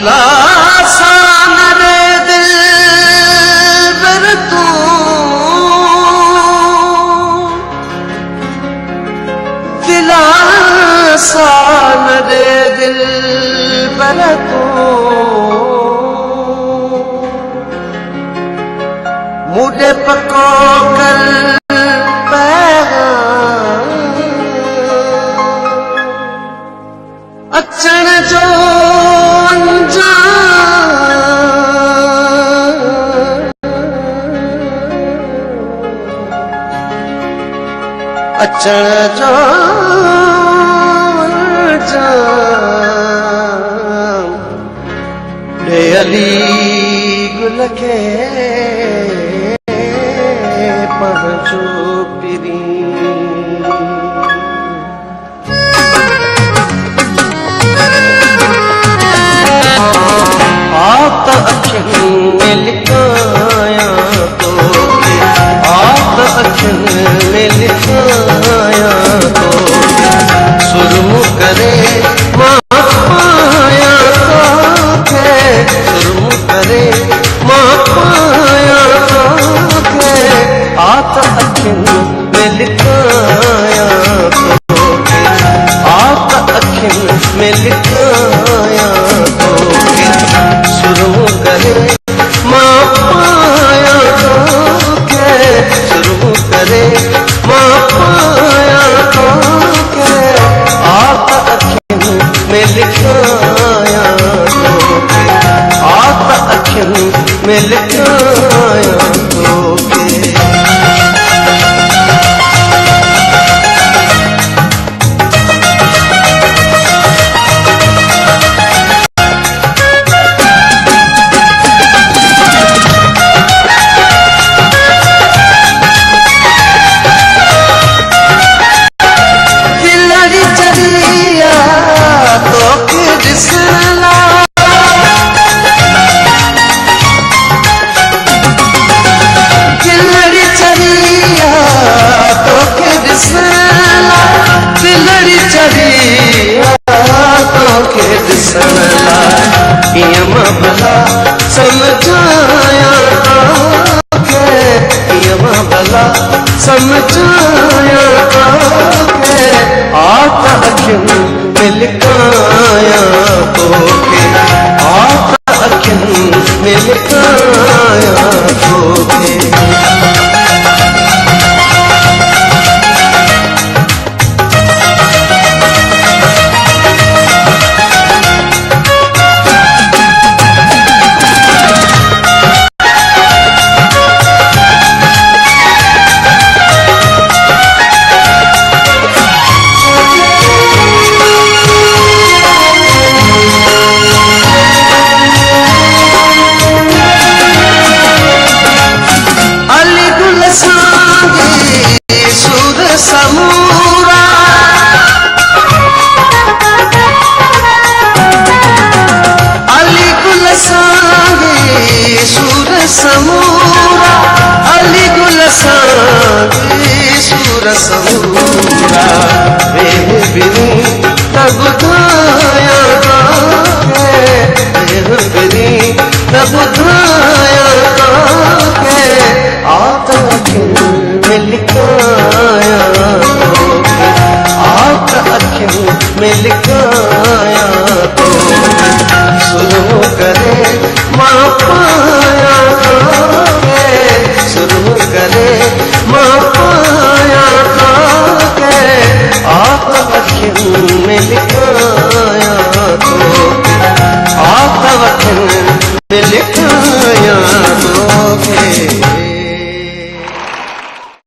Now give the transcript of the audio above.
दिलासान रे दिल बर तू दिलासान रे दिल बर तू मुझे पको कर अचण जो अचण जो रे अली गुल के पहुंचो पिरी आप अखियों में लिखाया तो आप अखियों में लिखाया तो सुरमु करे माया तो है सुरमु करे माया तो है आप अखियों में लिखाया तो आप अखियों में लिखाया तो सुरमु करे माया तो है सुरमु करे माया तो है आप अखियों में लिखाया तो आप अखियों में लिखाया तो भला समझाया भला समझाया आता अखियों में लिखाया तो आता अखियों में लिखाया तो समूरा अली गुल सूर समूरा वेह बिनी तब धाया वेह बिनी तब धाया